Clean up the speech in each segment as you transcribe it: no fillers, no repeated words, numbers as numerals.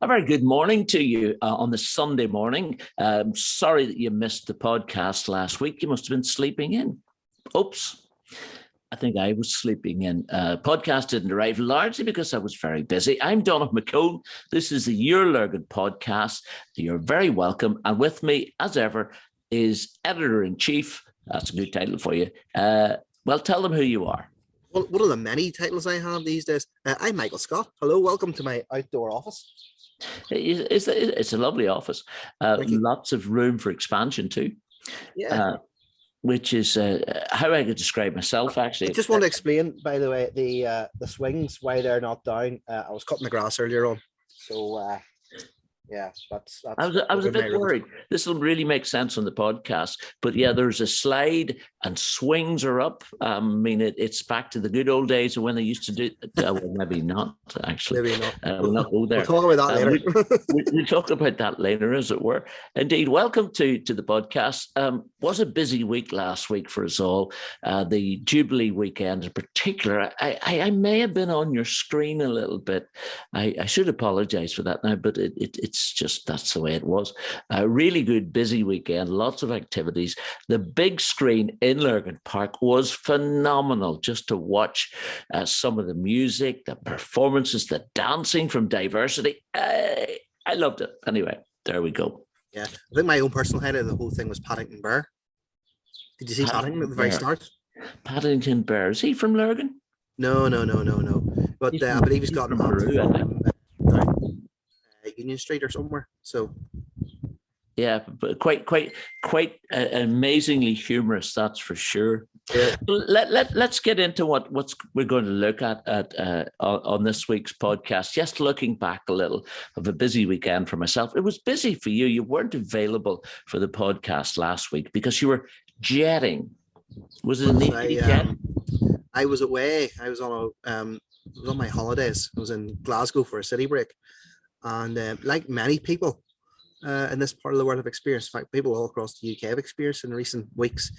A very good morning to you on the Sunday morning. Sorry that you missed the podcast last week. You must have been sleeping in. Oops. I think I was sleeping in. Podcast didn't arrive largely because I was very busy. I'm Donagh McKeown. This is the Your Lurgan podcast. You're very welcome. And with me, as ever, is Editor-in-Chief. That's a good title for you. Well, tell them who you are. Well, one of the many titles I have these days. I'm Michael Scott. Hello, welcome to my outdoor office. It's a lovely office. Lots of room for expansion too. Yeah. Which is how I could describe myself, actually. I just want to explain, by the way, the swings, why they're not down. I was cutting the grass earlier on. So, yeah, that's I was a bit worried. This will really make sense on the podcast. But yeah, there's a slide and swings are up. I mean, it's back to the good old days of when they used to do it. Well, maybe not, actually. Maybe not. We'll not go there. We'll talk about that later. We'll talk about that later, as it were. Indeed, welcome to the podcast. Was a busy week last week for us all. The Jubilee weekend in particular. I may have been on your screen a little bit. I should apologise for that now, but it's just that's the way it was. A really good, busy weekend, lots of activities. The big screen in Lurgan Park was phenomenal just to watch some of the music, the performances, the dancing from Diversity. I loved it. Anyway, there we go. Yeah, I think my own personal highlight of the whole thing was Paddington Bear. Did you see Paddington at the very start? Paddington Bear. Is he from Lurgan? No. But I believe he's gotten Union Street or somewhere. So yeah, but quite amazingly humorous, that's for sure. Yeah. Let's get into what we're going to look at on this week's podcast. Just looking back a little of a busy weekend for myself. It was busy for you. You weren't available for the podcast last week because you were jetting. Was it a neat jet? I was away. I was on my holidays. I was in Glasgow for a city break. And like many people in this part of the world have experienced, in fact, people all across the UK have experienced in recent weeks,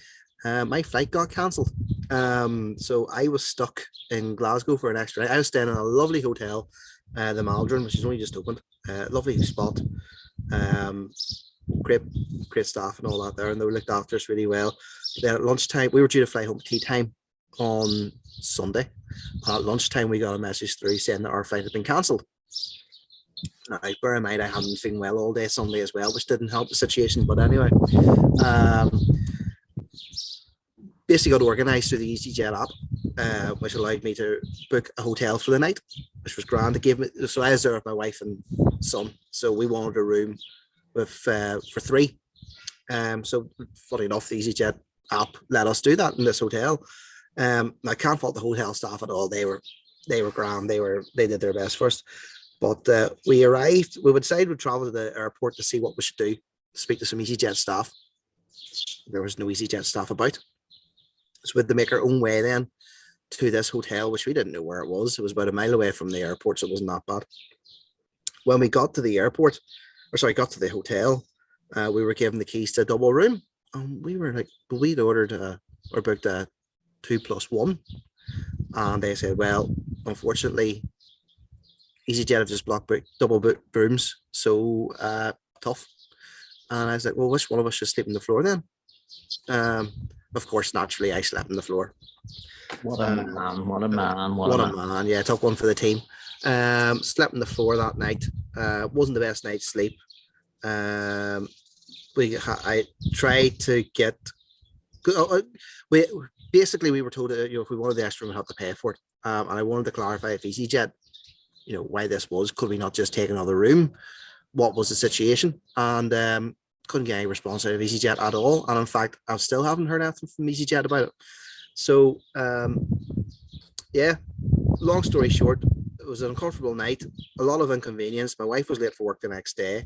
my flight got cancelled. So I was stuck in Glasgow for an extra night. I was staying in a lovely hotel, the Maldron, which is only just opened. Lovely spot. Great staff and all that there, and they looked after us really well. Then at lunchtime, we were due to fly home at tea time on Sunday. At lunchtime, we got a message through saying that our flight had been cancelled. Now, bear in mind, I hadn't been feeling well all day Sunday as well, which didn't help the situation. But anyway, basically got organised through the EasyJet app, which allowed me to book a hotel for the night, which was grand. It gave me, so I was there with my wife and son. So we wanted a room with for three. So funny enough, the EasyJet app let us do that in this hotel. I can't fault the hotel staff at all. They were grand. They did their best for us. But we arrived, we decided we'd travel to the airport to see what we should do, speak to some EasyJet staff. There was no EasyJet staff about. So we had to make our own way then to this hotel, which we didn't know where it was. It was about a mile away from the airport, so it wasn't that bad. When we got to the got to the hotel, we were given the keys to a double room. And we were like, we'd ordered or booked a 2+1. And they said, well, unfortunately, EasyJet have just double booked rooms, so tough. And I was like, well, which one of us should sleep on the floor then? Of course, naturally, I slept on the floor. What a man. Yeah, took one for the team. Slept on the floor that night. Wasn't the best night's sleep. I tried to get... we were told that, if we wanted the extra room, we had to pay for it. And I wanted to clarify if EasyJet, why this was. Could we not just take another room? What was the situation? And couldn't get any response out of EasyJet at all. And in fact, I still haven't heard anything from EasyJet about it. So yeah, long story short, it was an uncomfortable night, a lot of inconvenience. My wife was late for work the next day.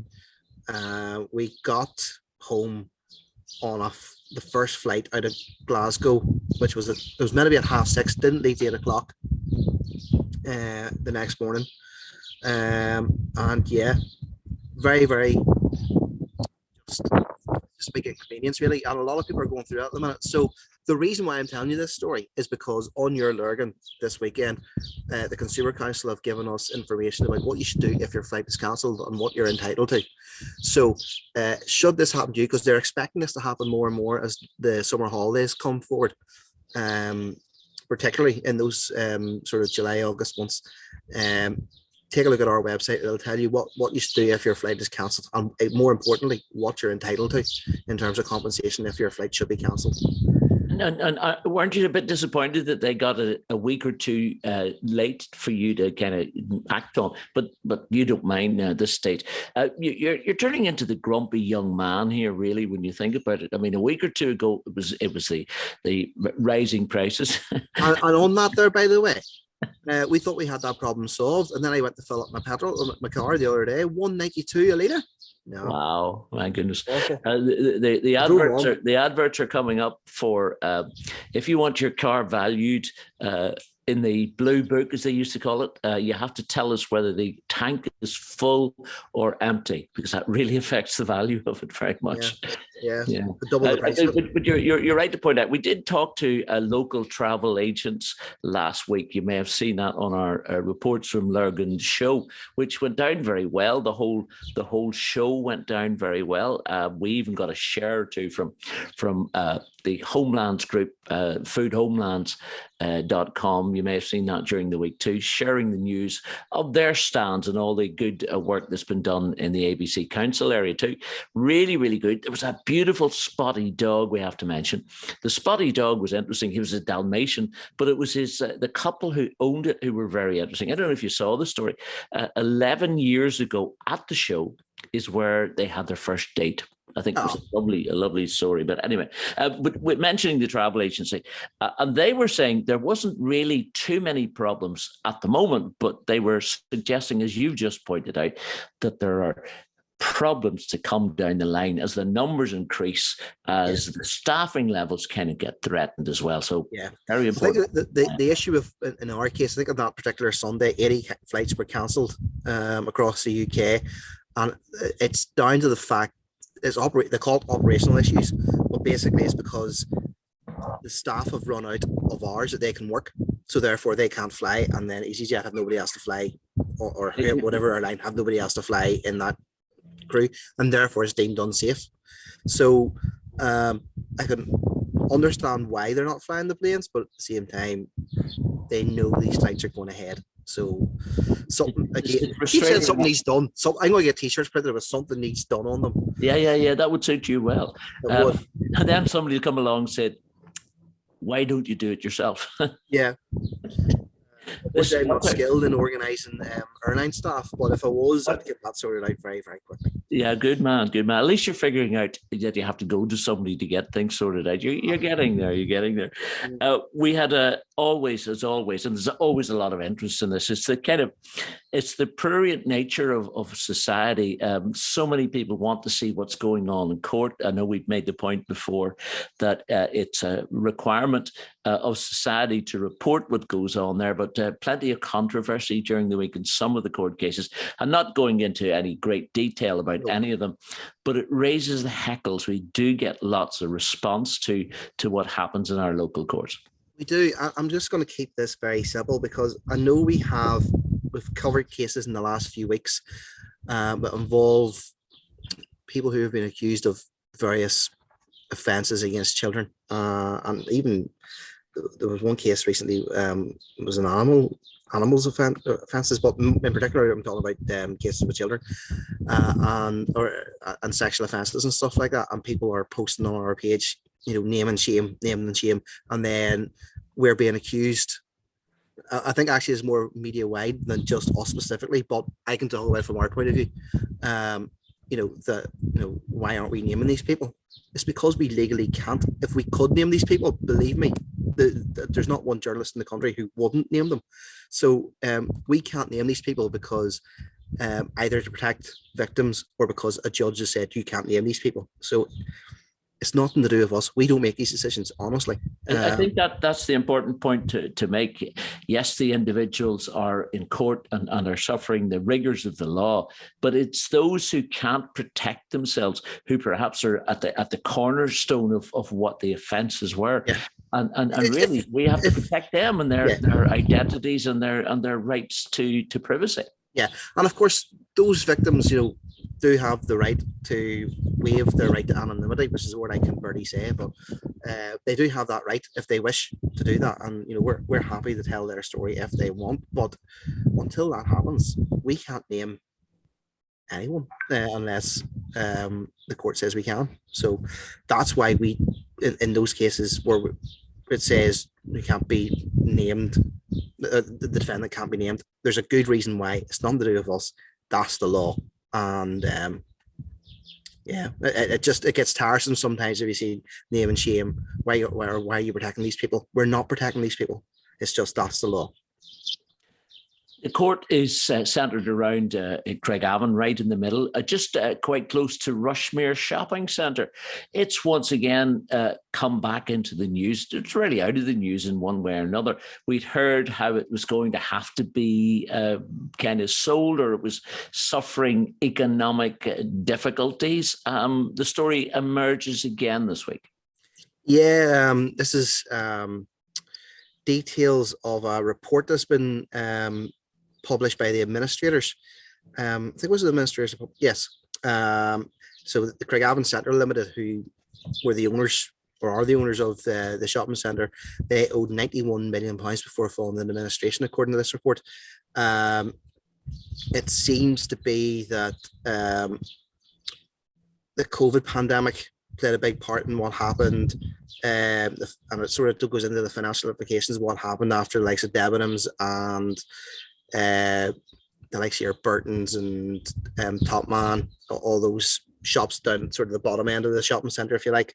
We got home on the first flight out of Glasgow, which was it was meant to be at 6:30, didn't leave at 8 o'clock the next morning. And yeah, very, very just it's a big inconvenience really, and a lot of people are going through that at the minute. So the reason why I'm telling you this story is because on Your Lurgan this weekend, the Consumer Council have given us information about what you should do if your flight is cancelled and what you're entitled to. So should this happen to you, because they're expecting this to happen more and more as the summer holidays come forward, particularly in those sort of July, August months, take a look at our website. It'll tell you what you should do if your flight is cancelled, and more importantly, what you're entitled to in terms of compensation if your flight should be cancelled. And weren't you a bit disappointed that they got a week or two late for you to kind of act on? But you don't mind now, this stage. You're turning into the grumpy young man here, really, when you think about it. I mean, a week or two ago, it was the rising prices. and on that there, by the way, we thought we had that problem solved, and then I went to fill up my petrol, my car the other day, $1.92 a litre. No. Wow, my goodness. The adverts are coming up for if you want your car valued in the blue book, as they used to call it, you have to tell us whether the tank is full or empty, because that really affects the value of it very much. Yeah. Double the price. But you're right to point out, we did talk to local travel agents last week. You may have seen that on our reports from Lurgan show, which went down very well. The whole show went down very well. We even got a share or two from the Homelands group, foodhomelands.com. You may have seen that during the week too, sharing the news of their stands and all the good work that's been done in the ABC Council area too. Really, really good. There was a beautiful spotty dog, we have to mention. The spotty dog was interesting. He was a Dalmatian, but it was the couple who owned it who were very interesting. I don't know if you saw the story. 11 years ago at the show is where they had their first date. I think it was a lovely story. But anyway, but with mentioning the travel agency, and they were saying there wasn't really too many problems at the moment, but they were suggesting, as you just pointed out, that there are problems to come down the line as the numbers increase, as the staffing levels kind of get threatened as well. So very important. I think the issue of, in our case, I think on that particular Sunday, 80 flights were cancelled across the UK, and it's down to the fact they call it operational issues, but basically it's because the staff have run out of hours that they can work, so therefore they can't fly, and then EasyJet have nobody else to fly, or whatever airline have nobody else to fly in that crew, and therefore it's deemed unsafe. So I can understand why they're not flying the planes, but at the same time they know these flights are going ahead. So something again, keep saying something needs done. So I'm going to get t-shirts printed with something needs done on them. Yeah. That would suit you well. And then somebody will come along and said, "Why don't you do it yourself?" Yeah. I'm not skilled in organising airline staff, but if I was, I'd get that sorted out very, very quickly. Yeah, good man. At least you're figuring out that you have to go to somebody to get things sorted out. You're getting there. We had always, and there's always a lot of interest in this. It's the prurient nature of society. So many people want to see what's going on in court. I know we've made the point before that it's a requirement of society to report what goes on there, but plenty of controversy during the week in some of the court cases. I'm not going into any great detail about any of them, but it raises the heckles. We do get lots of response to what happens in our local courts. We do. I'm just going to keep this very simple, because I know we've covered cases in the last few weeks that involve people who have been accused of various offences against children, and even there was one case recently. It was an animals offences, but in particular, I'm talking about cases with children and sexual offences and stuff like that. And people are posting on our page, name and shame, and then we're being accused. I think actually it's more media wide than just us specifically, but I can talk about it from our point of view. Why aren't we naming these people? It's because we legally can't. If we could name these people, believe me, there's not one journalist in the country who wouldn't name them. So we can't name these people because either to protect victims or because a judge has said you can't name these people. So It's nothing to do with us. We don't make these decisions, honestly. I think that's the important point to make. Yes, the individuals are in court and are suffering the rigors of the law, but it's those who can't protect themselves who perhaps are at the cornerstone of what the offences were. Yeah. And really, we have to protect them and their identities and their rights to privacy. Yeah, and of course, those victims, do have the right to waive their right to anonymity, which is what I can barely say, but they do have that right if they wish to do that, and we're happy to tell their story if they want. But until that happens, we can't name anyone unless the court says we can. So that's why we, in those cases where it says we can't be named, the defendant can't be named, there's a good reason why. It's nothing to do with us. That's the law. And it gets tiresome sometimes if you see name and shame. Why are you protecting these people? We're not protecting these people. It's just that's the law. The court is centred around Craigavon, right in the middle, just quite close to Rushmere Shopping Centre. It's once again come back into the news. It's really out of the news in one way or another. We'd heard how it was going to have to be kind of sold, or it was suffering economic difficulties. The story emerges again this week. Yeah, this is details of a report that's been published by the administrators. I think it was the administrators. Yes. So the Craigavon Centre Limited, who were the owners or are the owners of the shopping centre, they owed £91 million before falling into administration, according to this report. It seems to be that the COVID pandemic played a big part in what happened, and it sort of goes into the financial implications of what happened after the likes of Debenhams and the likes of your Burton's and Top Man, all those shops down sort of the bottom end of the shopping centre, if you like.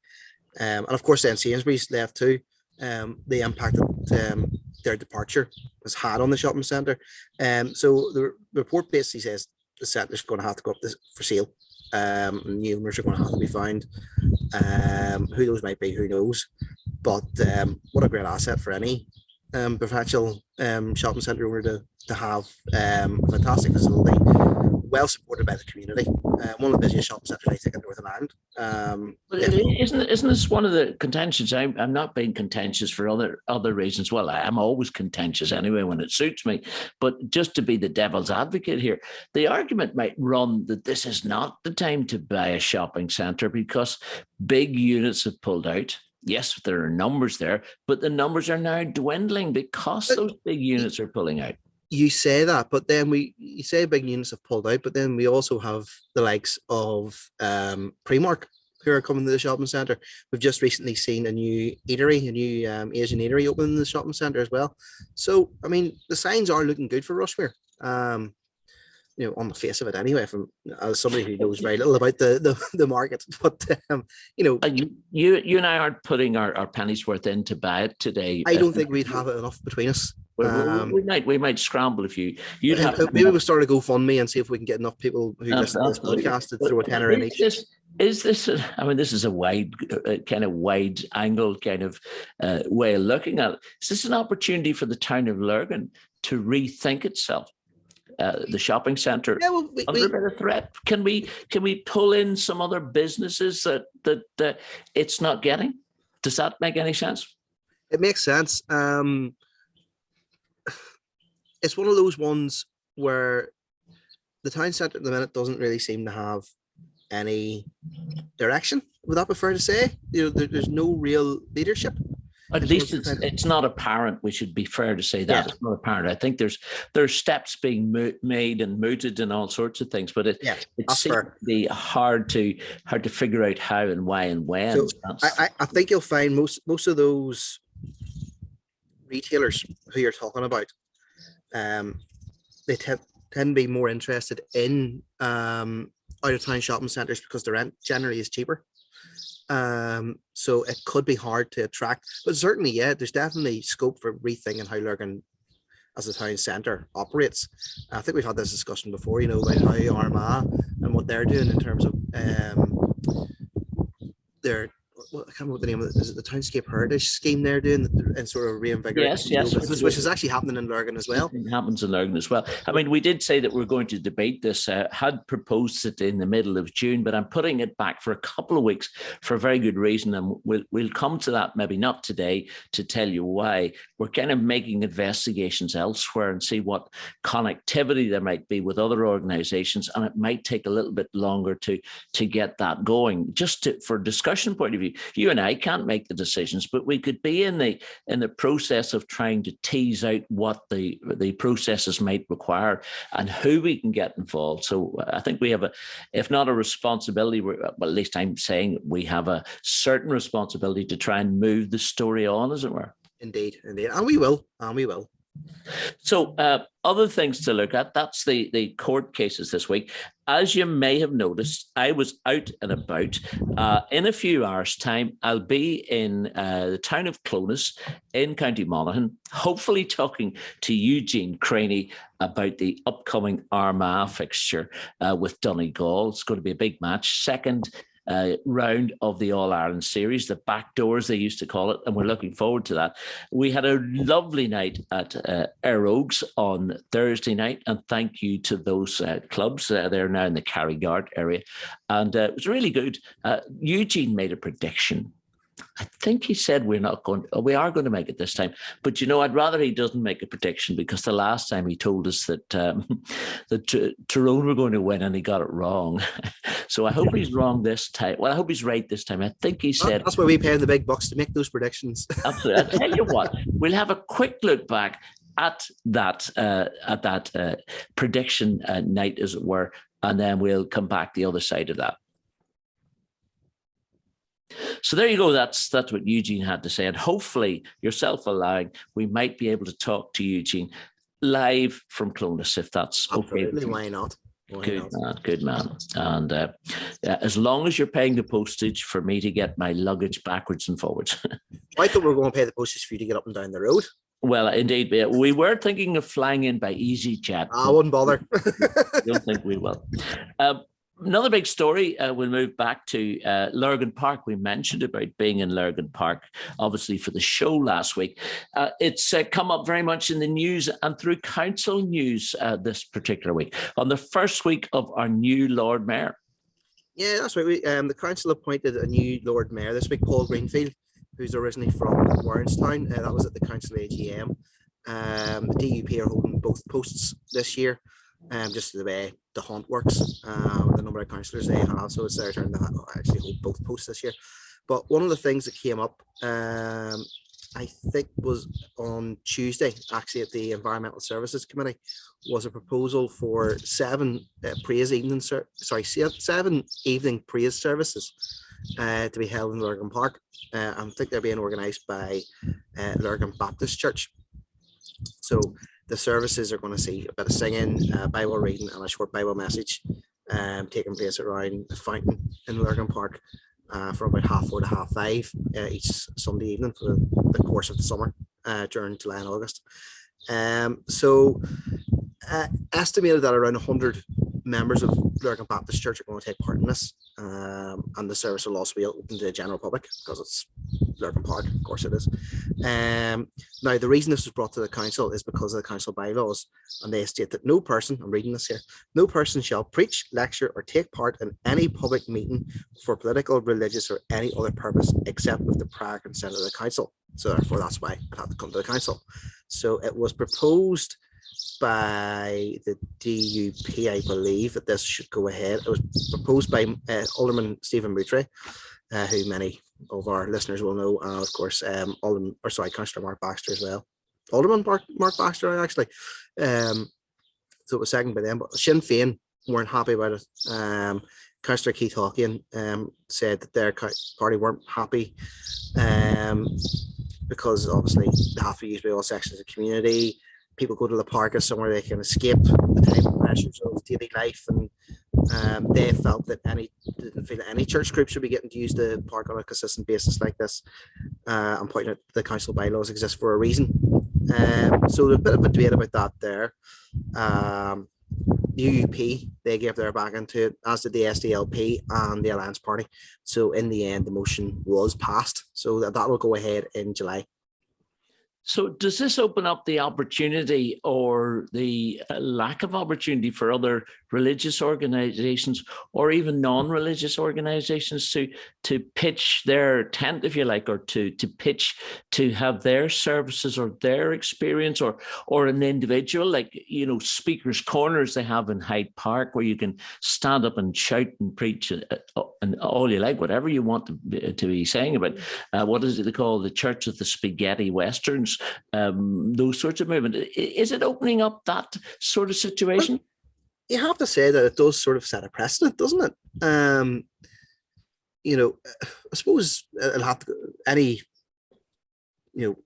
And of course then Sainsbury's left too. The impact that their departure has had on the shopping centre. So the report basically says the centre's going to have to go up for sale. New owners are going to have to be found. Who those might be, who knows? But what a great asset for any provincial shopping centre owner to have a fantastic facility, well supported by the community. One of the busiest shopping centres, I think, in Northern Ireland. Isn't this one of the contentions? I'm not being contentious for other reasons. Well, I am always contentious anyway when it suits me. But just to be the devil's advocate here, the argument might run that this is not the time to buy a shopping centre because big units have pulled out. Yes, there are numbers there, but the numbers are now dwindling because those big units are pulling out. You say that, but then you say big units have pulled out, but then we also have the likes of Primark who are coming to the shopping centre. We've just recently seen a new eatery, a new Asian eatery open in the shopping centre as well. So, I mean, the signs are looking good for Rushmere. On the face of it anyway, from as somebody who knows very little about the market. But you and I aren't putting our pennies worth in to buy it today. I don't think we'd have it enough between us. We might scramble if you'd have maybe we'll start a GoFundMe and see if we can get enough people who listen to this podcast to throw a tenner in each. Is this? I mean, this is a wide angle kind of way of looking at it. Is this an opportunity for the town of Lurgan to rethink itself? The shopping centre under a bit of threat. Can we pull in some other businesses that it's not getting? Does that make any sense? It makes sense. It's one of those ones where the town centre at the minute doesn't really seem to have any direction. Would that be fair to say? There's no real leadership. At least it's not apparent. We should be fair to say that. Yeah. It's not apparent. I think there's steps being made and mooted and all sorts of things, but it seems to be hard to figure out how and why and when. So I think you'll find most of those retailers who you're talking about, they tend to be more interested in out of town shopping centres because the rent generally is cheaper. So it could be hard to attract, but certainly, there's definitely scope for rethinking how Lurgan as a town centre operates. I think we've had this discussion before, about how Armagh and what they're doing in terms of Well, I can't remember what the name of it is. It the Townscape Heritage Scheme they're doing and sort of reinvigorating Yes. business, which is actually happening in Lurgan as well. It happens in Lurgan as well. I mean, we did say that we're going to debate this. Had proposed it in the middle of June, but I'm putting it back for a couple of weeks for a very good reason, and we'll come to that maybe not today to tell you why. We're kind of making investigations elsewhere and see what connectivity there might be with other organisations, and it might take a little bit longer to get that going. Just for discussion point of view, you and I can't make the decisions, but we could be in the process of trying to tease out what the processes might require and who we can get involved. So I think we have if not a responsibility, well, at least I'm saying we have a certain responsibility to try and move the story on, as it were. Indeed, and we will. So other things to look at, that's the court cases this week. As you may have noticed, I was out and about. In a few hours' time, I'll be in the town of Clonus in County Monaghan, hopefully talking to Eugene Craney about the upcoming Armagh fixture with Donagh. It's going to be a big match. Second round of the All-Ireland series, the back doors they used to call it, and we're looking forward to that. We had a lovely night at Air Oaks on Thursday night, and thank you to those clubs. They're now in the Carrigart area, and it was really good. Eugene made a prediction. I think he said we are going to make it this time. But, I'd rather he doesn't make a prediction, because the last time he told us that Tyrone were going to win and he got it wrong. So I hope he's wrong this time. Well, I hope he's right this time. I think he said... That's why we pay him the big bucks to make those predictions. Absolutely. I'll tell you what, we'll have a quick look back at that prediction night, as it were, and then we'll come back the other side of that. So there you go. That's what Eugene had to say. And hopefully, yourself allowing, we might be able to talk to Eugene live from Clonus, if that's okay. Absolutely, why not? Good man. And as long as you're paying the postage for me to get my luggage backwards and forwards. I thought we were going to pay the postage for you to get up and down the road. Well, indeed, we were thinking of flying in by EasyJet. I wouldn't bother. I don't think we will. Another big story, we'll move back to Lurgan Park. We mentioned about being in Lurgan Park, obviously, for the show last week. It's come up very much in the news and through council news this particular week, on the first week of our new Lord Mayor. Yeah, that's right. The council appointed a new Lord Mayor this week, Paul Greenfield, who's originally from Warrenstown. That was at the council AGM. The DUP are holding both posts this year. Just the way the hunt works, the number of councillors they have, so it's their turn to actually hold both posts this year. But one of the things that came up, I think was on Tuesday, actually at the Environmental Services Committee, was a proposal for seven evening praise services to be held in Lurgan Park. I think they're being organised by Lurgan Baptist Church. So the services are going to see a bit of singing, Bible reading, and a short Bible message taking place around the fountain in Lurgan Park from about 4:30 to 5:30 each Sunday evening for the course of the summer during July and August. Estimated that around 100 members of Lurgan Baptist Church are going to take part in this, and the service will also be open to the general public because it's Lurgan Park, of course it is. Now, the reason this was brought to the council is because of the council bylaws, and they state that no person, I'm reading this here, no person shall preach, lecture, or take part in any public meeting for political, religious, or any other purpose except with the prior consent of the council. So therefore, that's why it had to come to the council. So it was proposed by the DUP, I believe, that this should go ahead. It was proposed by Alderman Stephen Boutray, who many of our listeners will know, and of course, Councillor Mark Baxter as well. Alderman Mark Baxter, actually. So it was seconded by them, but Sinn Féin weren't happy about it. Councillor Keith Hawkian said that their party weren't happy because obviously they have to use by all sections of the community. People go to the park as somewhere they can escape the type of pressures of daily life, and they felt that didn't feel that any church group should be getting to use the park on a consistent basis like this. I'm pointing out the council bylaws exist for a reason. So there's a bit of a debate about that there. UUP, they gave their back into it, as did the SDLP and the Alliance Party. So in the end, the motion was passed. So that will go ahead in July. So does this open up the opportunity or the lack of opportunity for other religious organizations or even non-religious organizations to pitch their tent, if you like, or to pitch to have their services or their experience, or an individual, like, you know, speakers' corners they have in Hyde Park, where you can stand up and shout and preach and all you like, whatever you want to be saying about what is it they call the Church of the Spaghetti Westerns, those sorts of movement. Is it opening up that sort of situation? Well, you have to say that it does sort of set a precedent, doesn't it? You know, I suppose it'll have to, any, you know,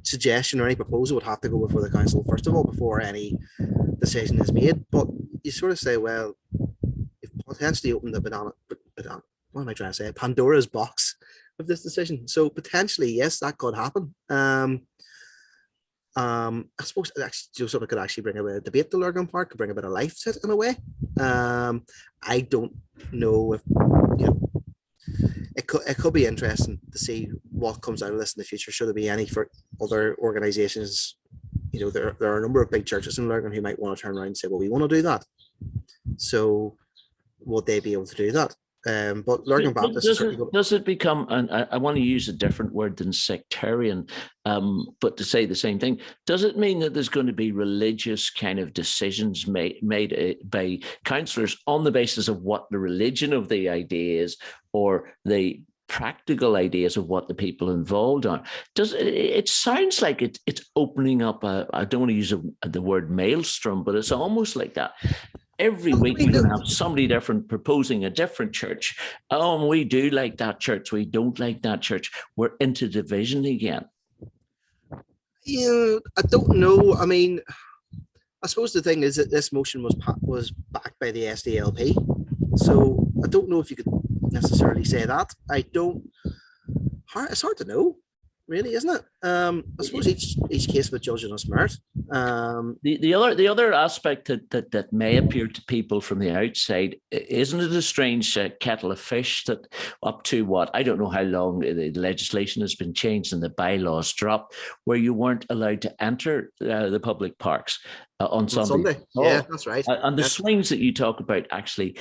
suggestion or any proposal would have to go before the council first of all before any decision is made. But you sort of say, well, you've potentially opened the what am I trying to say? Pandora's box of this decision. So potentially, yes, that could happen. I suppose it actually sort of could actually bring a bit of debate to Lurgan Park, could bring a bit of life to it in a way. I don't know if, you know, it could be interesting to see what comes out of this in the future. Should there be any for other organisations? You know, there are a number of big churches in Lurgan who might want to turn around and say, well, we want to do that. So would they be able to do that? But Lurgan Baptist does it become, and I want to use a different word than sectarian, but to say the same thing, does it mean that there's going to be religious kind of decisions made by councillors on the basis of what the religion of the idea is, or the practical ideas of what the people involved are? It sounds like it's opening up I don't want to use the word maelstrom, but it's almost like that. Every week we're going to have somebody different proposing a different church. Oh, we do like that church, we don't like that church. We're into division again. Yeah, I don't know. I mean, I suppose the thing is that this motion was backed by the SDLP. So I don't know if you could necessarily say that. It's hard to know, really, isn't it? I suppose each case would judge on its merit. The other aspect that may appear to people from the outside, isn't it a strange kettle of fish that up to what, I don't know how long the legislation has been changed and the bylaws dropped, where you weren't allowed to enter the public parks on Sunday. Yeah, that's right. And the swings that you talk about, actually,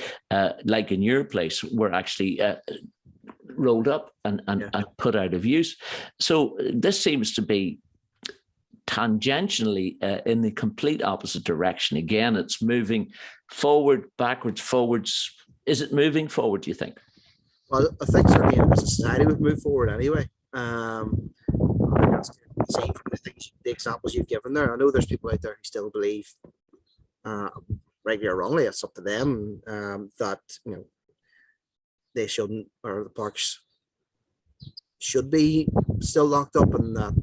like in your place, were actually rolled up and put out of use. So this seems to be tangentially in the complete opposite direction. Again, it's moving forward, backwards, forwards. Is it moving forward, do you think? Well, I think certainly as a society we've moved forward anyway. I think that's see from the examples you've given there. I know there's people out there who still believe, rightly or wrongly, it's up to them, that, you know, they shouldn't, or the parks should be still locked up, and that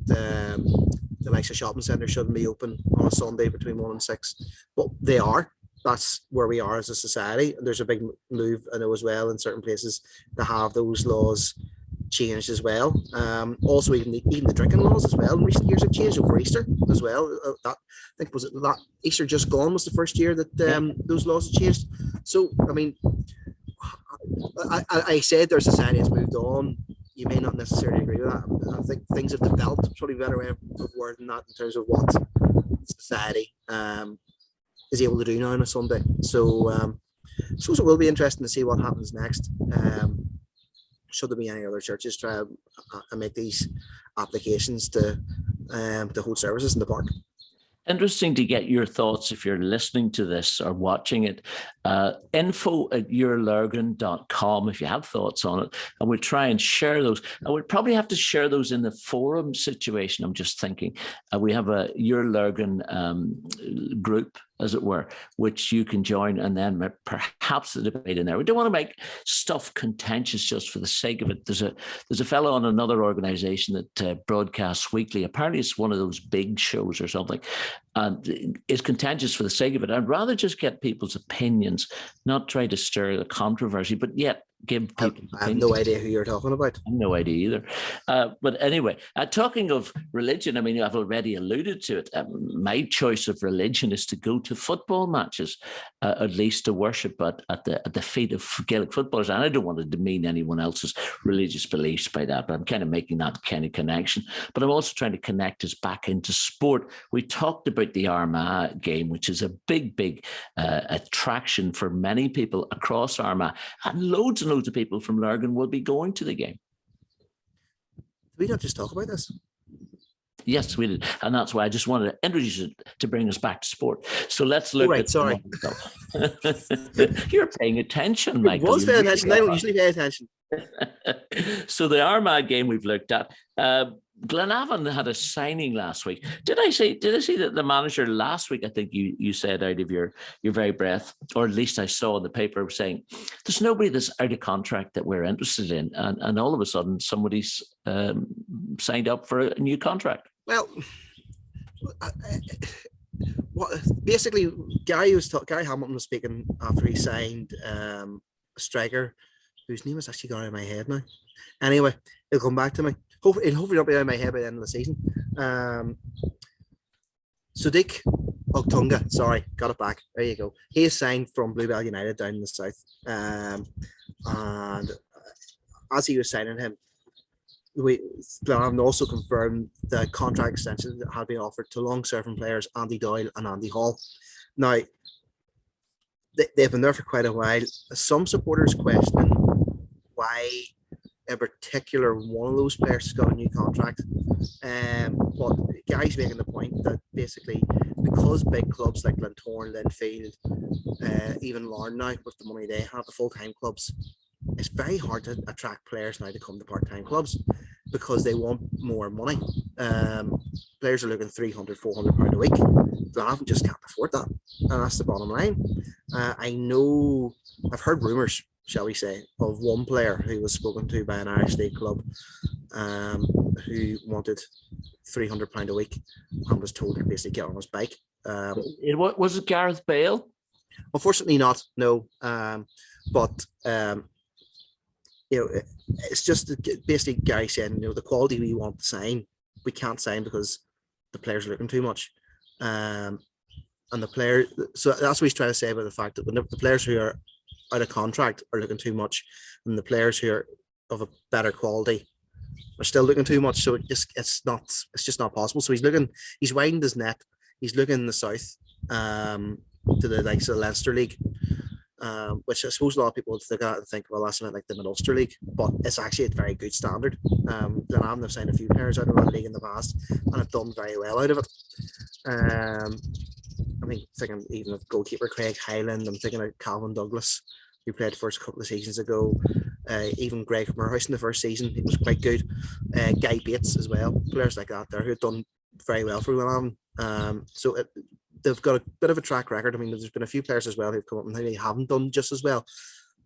the likes of shopping centre shouldn't be open on a Sunday between 1 and 6. But they are. That's where we are as a society. There's a big move, I know, as well, in certain places to have those laws changed as well. Also, even the drinking laws as well in recent years have changed over Easter as well. I think was it that Easter just gone was the first year that those laws have changed. So, I mean, I said their society has moved on. You may not necessarily agree with that. I think things have developed. It's probably a better way of wording that in terms of what society is able to do now on a Sunday. So I suppose it will be interesting to see what happens next. Should there be any other churches try and make these applications to hold services in the park? Interesting to get your thoughts if you're listening to this or watching it. info@yourlurgan.com if you have thoughts on it, and we'll try and share those. I would probably have to share those in the forum situation. I'm just thinking we have a Your Lurgan group, as it were, which you can join, and then perhaps the debate in there. We don't want to make stuff contentious just for the sake of it. There's a fellow on another organization that broadcasts weekly. Apparently it's one of those big shows or something, and it's contentious for the sake of it. I'd rather just get people's opinions, not try to stir the controversy, but yet give people I have no idea who you're talking about. I have no idea either. But anyway, talking of religion, I mean, I've already alluded to it. My choice of religion is to go to football matches, at least to worship at the feet of Gaelic footballers. And I don't want to demean anyone else's religious beliefs by that, but I'm kind of making that kind of connection. But I'm also trying to connect us back into sport. We talked about the Armagh game, which is a big attraction for many people across Armagh, and loads and loads of people from Lurgan will be going to the game. Did we not just talk about this? Yes, we did. And that's why I just wanted to introduce it to bring us back to sport. So let's look at... Sorry. You're paying attention, Michael. I was paying attention. I don't usually pay attention. So the Armagh game we've looked at. Glenavon had a signing last week. Did I see that the manager last week, I think you said out of your very breath, or at least I saw in the paper saying, there's nobody that's out of contract that we're interested in. And all of a sudden somebody's signed up for a new contract. Well, basically, Gary Hamilton was speaking after he signed a striker whose name is actually gone out of my head now. Anyway, it'll come back to me. Hopefully not be out of my head by the end of the season. Sadiq Ogtunga, sorry, got it back. There you go. He is signed from Bluebell United down in the south. And as he was signing him, Glenavon also confirmed the contract extension that had been offered to long-serving players Andy Doyle and Andy Hall. Now, they've been there for quite a while. Some supporters questioning why in particular one of those players has got a new contract. But Gary's making the point that basically because big clubs like Glentoran, Linfield, even Larne now with the money they have, the full-time clubs, it's very hard to attract players now to come to part-time clubs because they want more money. Players are looking £300, £400 a week. Glenavon just can't afford that, and that's the bottom line. I've heard rumours, shall we say, of one player who was spoken to by an Irish League club who wanted £300 a week and was told to basically get on his bike. Was it Gareth Bale? Unfortunately not, no. But it's just basically Gary saying, the quality we want to sign, we can't sign because the players are looking too much. And the player, so that's what he's trying to say about the fact that when the players who are out of contract are looking too much, and the players who are of a better quality are still looking too much. So it's just not possible. So he's widened his net. He's looking in the south to the likes of the Leinster League, which I suppose a lot of people would think, well, that's not like the Ulster League, but it's actually a very good standard. Glenavon have signed a few players out of that league in the past and have done very well out of it. I mean, thinking even of goalkeeper Craig Hyland, I'm thinking of Calvin Douglas, who played for us a couple of seasons ago. Even Greg Moorhouse in the first season, he was quite good. Guy Bates as well, players like that there who have done very well for Glenavon. So they've got a bit of a track record. I mean, there's been a few players as well who've come up and they haven't done just as well.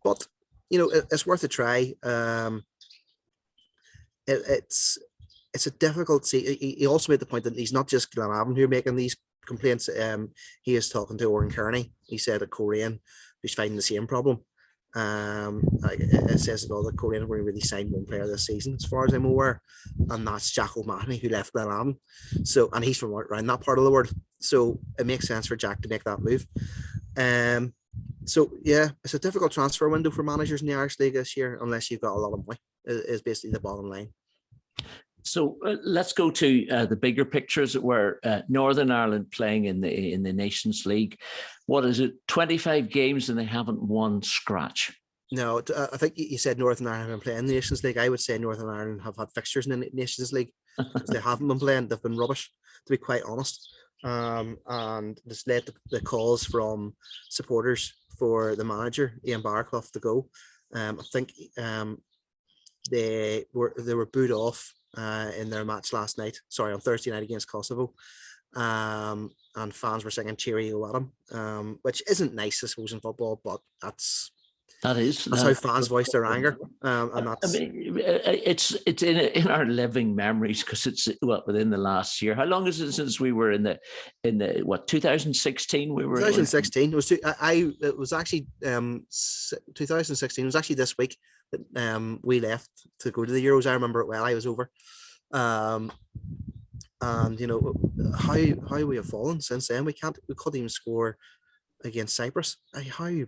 But, it's worth a try. It's a difficult... He also made the point that he's not just Glenavon who are making these complaints. He is talking to Oran Kearney. He said at Korean, who's finding the same problem. It says that all the Korean have really signed one player this season, as far as I'm aware, and that's Jack O'Mahony, who left Glenavon. So, and he's from around that part of the world. So it makes sense for Jack to make that move. So yeah, it's a difficult transfer window for managers in the Irish League this year, unless you've got a lot of money. Is basically the bottom line. So let's go to the bigger picture, as it were. Northern Ireland playing in the Nations League. What is it? 25 games and they haven't won scratch. No, I think you said Northern Ireland have been playing the Nations League. I would say Northern Ireland have had fixtures in the Nations League. Because they haven't been playing. They've been rubbish, to be quite honest. And this led to the calls from supporters for the manager, Ian Barclough, to go. I think they were booed off in their match last night. Sorry, on Thursday night against Kosovo. And fans were singing "Cheerio" at him, which isn't nice, I suppose, in football, but that's That's how fans voice their anger, and I that's mean, it's in our living memories because it's within the last year. How long is it since we were in the 2016? We were 2016. It was it was actually 2016. It was actually this week that we left to go to the Euros. I remember it well. I was over, and you know how we have fallen since then. We couldn't even score against Cyprus. How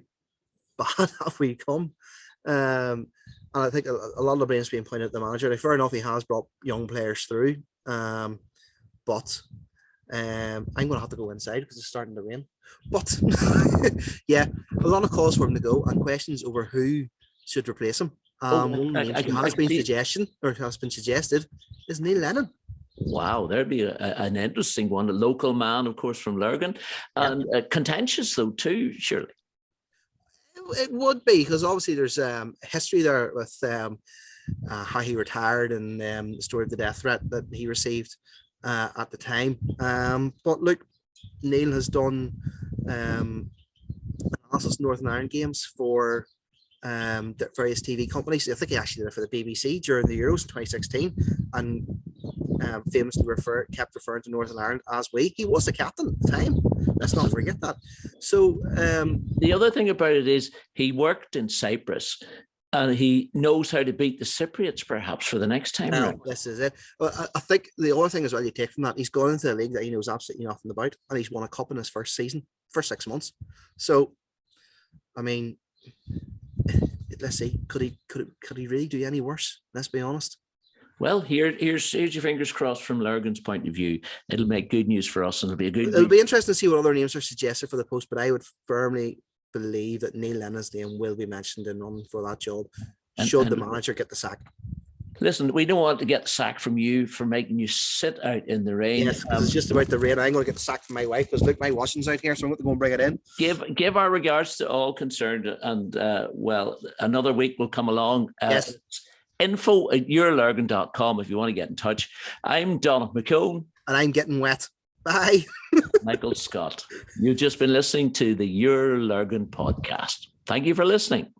bad have we come? And I think a lot of the blame is being pointed at the manager. Like, fair enough, he has brought young players through, but I'm going to have to go inside because it's starting to rain. But yeah, a lot of calls for him to go and questions over who should replace him. One name who has been suggested is Neil Lennon. Wow, there'd be an interesting one. A local man, of course, from Lurgan, and contentious though too, surely. It would be, because obviously there's history there with how he retired and the story of the death threat that he received at the time. But look, Neil has done analysis Northern Ireland games for various TV companies. I think he actually did it for the BBC during the Euros in 2016, and famously kept referring to Northern Ireland as we. He was the captain at the time. Let's not forget that. So the other thing about it is he worked in Cyprus, and he knows how to beat the Cypriots perhaps for the next time around. This is it. Well, I think the other thing as well you take from that, he's gone into a league that he knows absolutely nothing about, and he's won a cup in his first season for 6 months. So, I mean, let's see, could he really do any worse? Let's be honest. Well, here's your fingers crossed from Lurgan's point of view. It'll make good news for us, and it'll be a good. It'll be interesting to see what other names are suggested for the post, but I would firmly believe that Neil Lennon's name will be mentioned in running for that job. Should the manager get the sack? Listen, we don't want to get the sack from you for making you sit out in the rain. Yes, it's just about the rain. I'm going to get the sack from my wife because look, my washing's out here, so I'm going to go and bring it in. Give our regards to all concerned, and well, another week will come along. Yes. info@yourlurgan.com if you want to get in touch. I'm Donagh McKeown. And I'm getting wet. Bye. Michael Scott. You've just been listening to the Your Lurgan podcast. Thank you for listening.